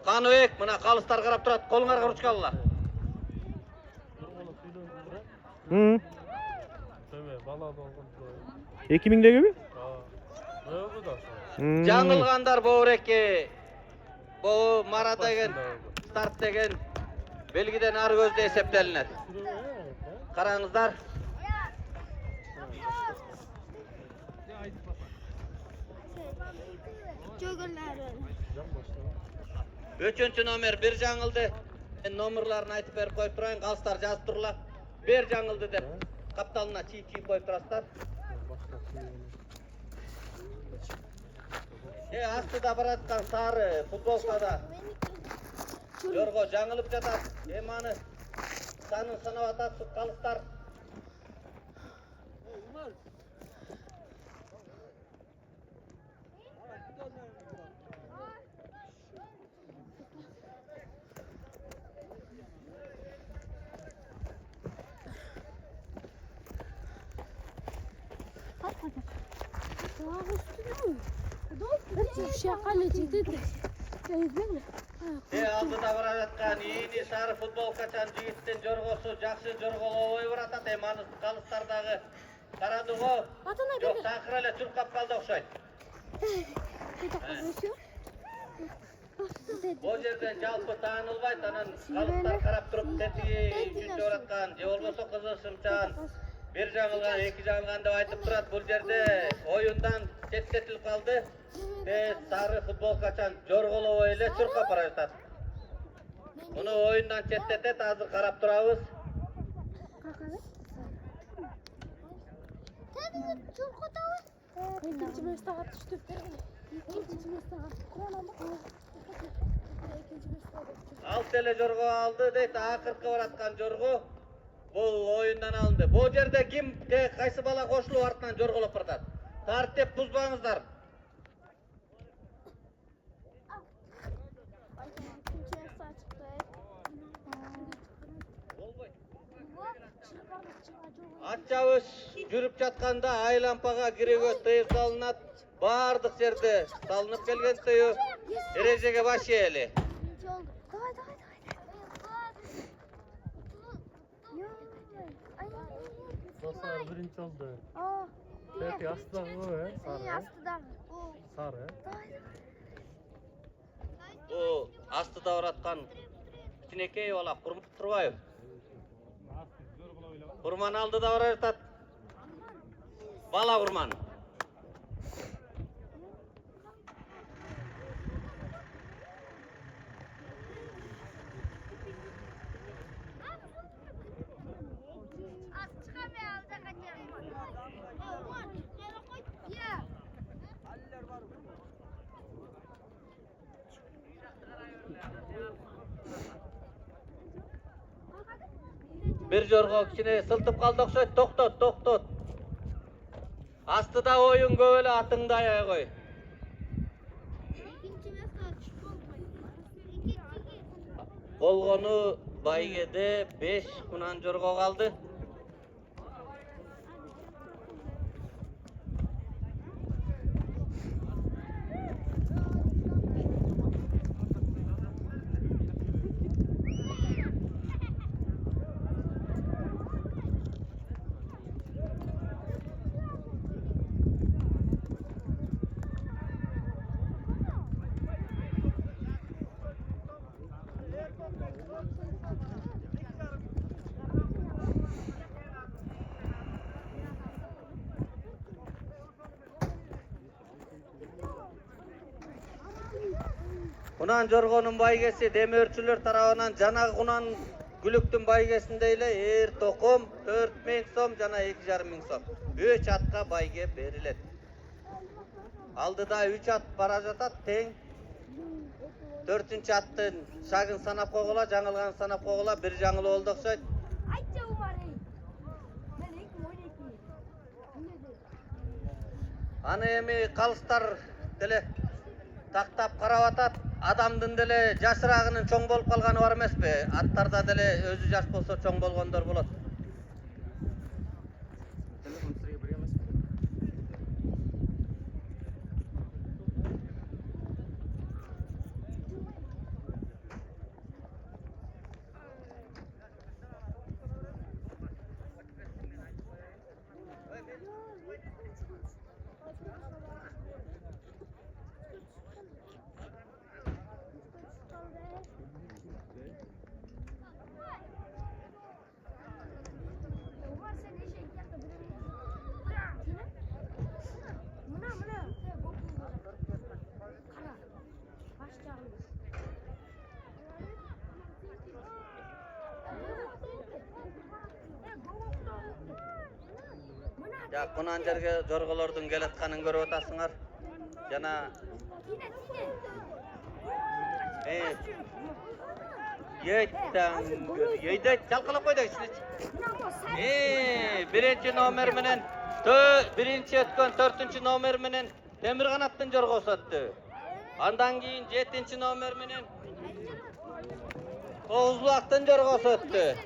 Kanıbek, mına kalıstar qarap turadi. Qo'linglarga ruchka alinglar. Hı. Töme bala bolgun. 2000'deki mi? Ha. Öldü da. Жаңылғандар Бауреке. Bu Mara деген, Start деген belgiden ары көзде есептелінеді. Қараңыздар. Üçüncü номер bir жаңылды. Ben номерларын айтып беріп қойып тұрайын. Қалыстар жазып тұрла. Bir жаңылды деп. Қапталына чип қойып тұрасыздар. Астыда баратқан сары футболкада. Жорго жаңылып жатат. Маны санын санап атат қалыстар. Алдыда бара жатқан ийини сары футболкачан жигиттин жоргосу жакшы жорголобой баратат. Маны калыстардагы карады го. Жок, такыр эле чуркап калды окшойт. Бул жерден жалпы таанылбайт, анан калыстар карап туруп тетиги үчүнчү бараткан же болбосо кызылшымчан bir жаңылган, эки жаңылган деп айтып турат. Бул жерде оюндан четтетилип калды. Сары футболкачан жорголобой эле чуркап бара жатат. Муну оюндан четтетет, азыр карап турабыз. Алт эле жорго алды дейт, акыркы бараткан жорго. Бул оюндан алынды. Бул жерде ким кайсы бала кошулуп артынан жорголоп баратат. Тартип бузбаңыздар. Атчабыз жүрүп жатканда айлампага кирүүгө тыйым салынат. Бардык жерде салынып келген тыйым эрежеге баш ээли. Sar birinci oldu. Peki astıdagı o sarı. Sarı. Bu astıda baratkан кичинекей бала Курман Турбаев. Курман алдыда бара жатат. Бала Курман. Bir жорго кичине сылтып калды окшойт. Токтот. Астыда оюн көп эле, атыңды аяй кой. Болгону байгеде 5 кунан жорго калды. Кунан жоргонун байгеси демөөрчүлөр тарабынан жанагы кунан күлүктүн байгесинде эле эр током 4000 сом жана 2500 сом. 3 атка байге берилет. Алдыда 3 ат бара жатат тең. 4-чү аттын шагын санап койгула, жаңылган санап койгула, bir жаңылы болду окшойт. Аны эми калыстар деле тактап карап атат. Адамдын деле жашырагынын чоң болуп калганы бар эмеспи? Аттарда деле өзү жаш болсо чоң болгондор болот. Yakınan жерге jorgolordun keletkanын көрüp atasыңар. Jana Yeyde çalkalap koydu içine. Birinci nomer menen birinci ötkön 4-cü nomer menen Temir Kanattın jorgosu öttü. Andan keyin 7-ci nomer menen Oğuzluaktın jorgosu öttü.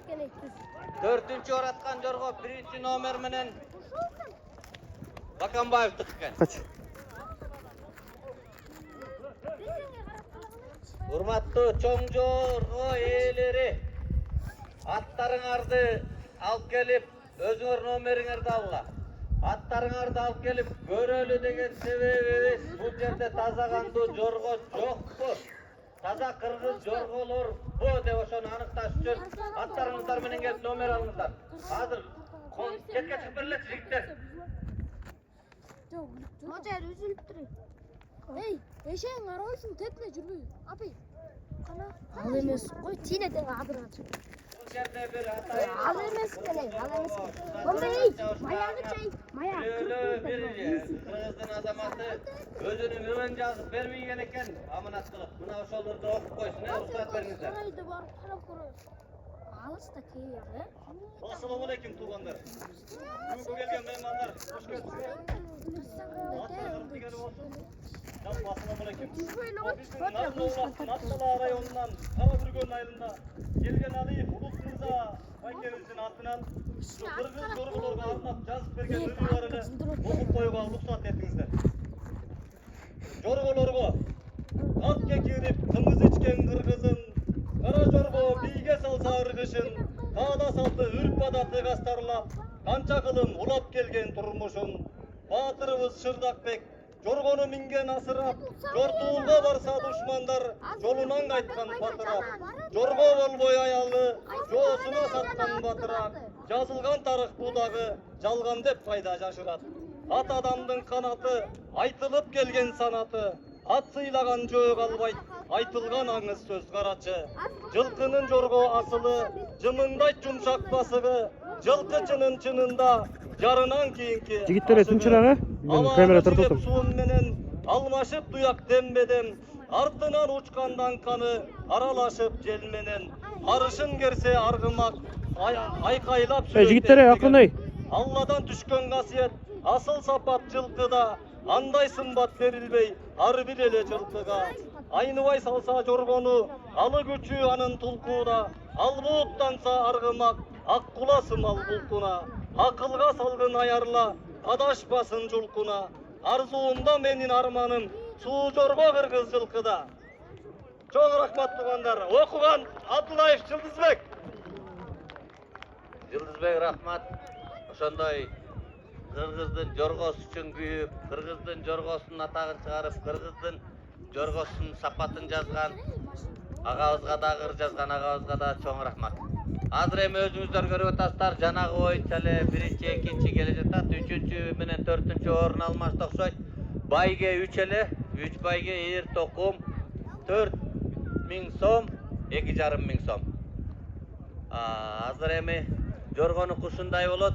4-cü oratkan jorgo 1-ci nomer menen Bakanbaev'tiki eкен. Kaç? Urmattуу çoң jorgo ээлери, attарыңарды алып келип, өзүңөр номериңерди алгыла. Attарыңарды алып келип, көрөлү деген себебибиз бул жерде таза кандуу жорго жокпу. Таза кыргыз жорголорбу деп ошону аныкташ үчүн аттарыңыздар менен келип номер алыңыздар. Азыр четке чыгып берлечи жигиттер. Motor üzülüp duruyor. Hey, eşeğin arayışın tekne жүрбөй. Abi. Kana. Al emes. Koy tine de adıracak. Бул жерде бир Al emes kene, al emes. Onda hey, mayağı çay, mayağı. Kırgızdın azamаты özünün ürün жазып бермеген экен, аманат кылып. Мына ошолорду окуп койсун, уруксат бериңиздер. Sarayda barıp karap koyuyoruz. Alışta keyir, he? Assalamu alaikum tuğanlar. Bugün gelgen mehmanlar, hoş geldiniz. Nasılsınız? Gelip olsun. Assalamu alaikum. Natsala rayonundan Karabürgön ayılında gelgen alayıp ulusumuza Baykerimizin atынан şu kırgız jorgolorga arnap жазып берген ürünlerini okup koyuğa ruhsat ettiңиздер. Jorgolorgo at kekirip kımız içken kırgızın Kara jorgo biyge salsa ırgışın Dağda saltı ürp adatı gastarlap Kança kılım ulap kelgen turmuşun Batırыбыз Шырдакбек Jorgonu mingen asırap Jortuğulga barsa düşmanlar Jolunan kaytkan batırap Jorgo bolboy ayalı Joosuna satkan batırap Жазылган тарых budagı Жалган деп пайда жашырат At adamdın kanatı Айтылып келген санаты At сыйлаган жөө калбайт Айтылган аңыз сөз карачы Жылкынын жорго асылы Жымыңдайт жумшак басыгы Жылкычынын чынында Жарынан кийинки Жигиттер тынчырагы. Мен камера тартып Суун менен алмашып туяк дембедем Артынан учкандан каны Аралашып жел менен Арышын керсе аргымак Айкайлап жигиттер акырындай. Алладан түшкөн касиет Асыл сапат жылкыда Андай сымбат берилбей ар бир эле жылкыга Айныбай салса жоргону алы күчү анын тулкууда Ал бууттанса аргымак ак кула сымал булкуна Акылга салгын аярла адашпасын жулкуна Арзуумда менин арманым суу жорго кыргыз жылкыда Чоң рахмат тугандар окуган Абдулаев Жылдызбек Жылдызбек рахмат. Ошондой кыргыздын жоргосу үчүн күйүп, кыргыздын жоргосунун атагын чыгарып, кыргыздын жоргосунун сапатын жазган агабызга да ыр жазган агабызга да чоң рахмат. Азыр эми өзүңүздөр көрүп атасыздар, жанагы боюнча эле 1-2 келе жатат, 3-чү менен 4-чү орун алмашты окшойт. Байге 3 эле, 3 байге эр токум 4000 сом, 2,5 сом. Азыр эми жоргонун кушундай болот.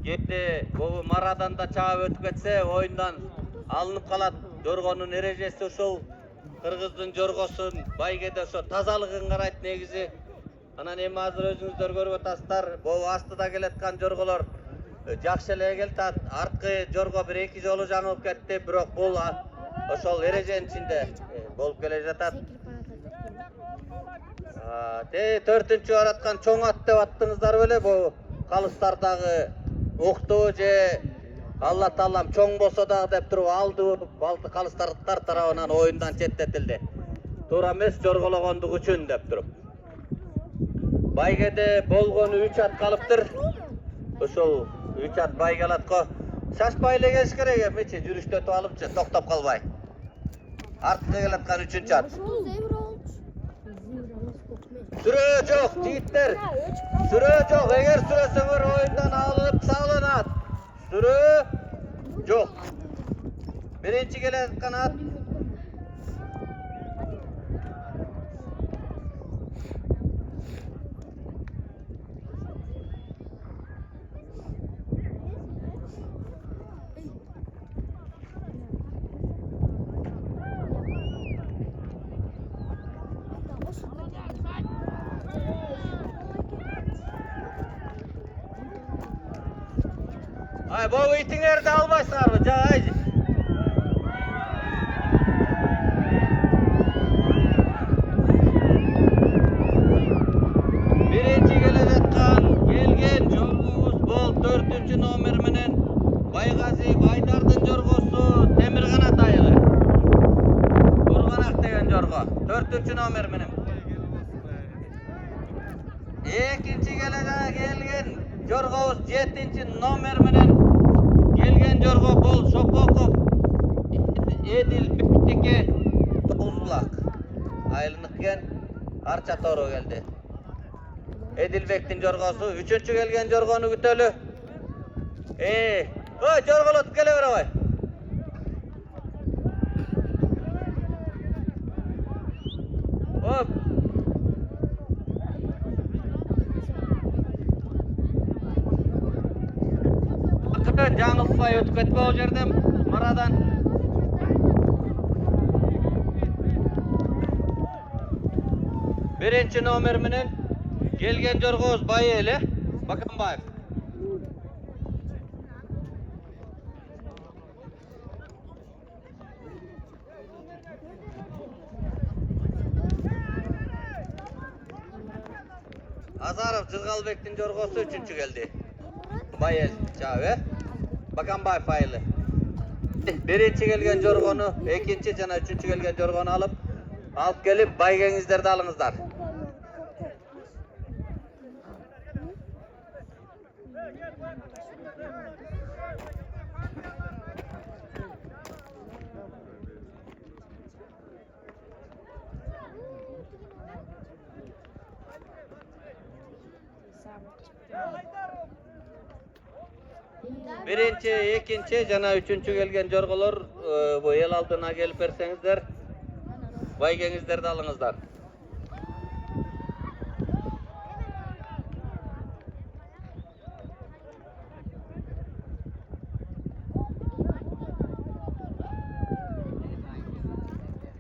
Кепте бул марадан да чаап өтүп кетсе, оюндан алынып калат. Жоргонун эрежеси ошол кыргыздын жоргосун байгеде ошо тазалыгын карайт негизи. Анан эми азыр өзүңүздөр көрүп атасыздар, бул астыда келаткан жорголор жакшы эле келатат. Арткы жорго 1-2 жолу жаңылып кетти, бирок бул ошол эреженин ичинде болуп келе жатат. 4-чү араткан чоң ат деп аттыңыздар беле, бул калыстардагы уктуу же Алла Таалам чоң болсо дагы деп туруп алды балты калыстардыктар тарабынан оюндан четтетилди. Туура эмес жоргологондук үчүн деп туруп. Байгеде болгону 3 ат калыптыр. Ошол 3 ат байге алат го. Шашпай эле келиш керек эмичи, жүрүштөтүп алыпчы, токтоп калбай. Артка келаткан 3-чү ат. Сүрөө жок, жигиттер. Сүрөө жок, эгер сүрөсөңөр оюндан алынып салынат. Сүрөө жок. Биринчи келаткан ат bu itinglerdi albaysınlarmı? Haydi. Birinci gelgen jorgobuz bol 4-cü nomer menen Baygazi Baydardın jorgosu Demirkanat ayılı. Burganak degen jorgo 4-cü nomer menen. Ekinci gelgen jorgobuz 7-ci nomer menen gelgen jorgo bol Şopokov Edil Bittike Uzulak. Ayılınıkken Arça Toro geldi. Edilbek'tin jorgosu 3-cü gelgen jorgonu kütölü. Oy jorgolatıp gele ver oy. Hop. Hakikaten жаңылтпай өтүп кетпе ол жерден Марадан. Birinci nomer menen gelgen jorgoz bayı ele Bakanbayev. Azarov Cızgalbek'tin jorgosu 3-cü geldi. Bayel Çave. Bakanbayev ayılı. Birinci gelgen jorgonu, ikinci jana 3-cü gelgen jorgonu alıp gelip baygengizlerdi alыңыздар. Birinci, ikinci, jana 3-cü gelgen jorgolor bu el aldığına gelip bersenizdер, baygengizlerdi alыңızдар.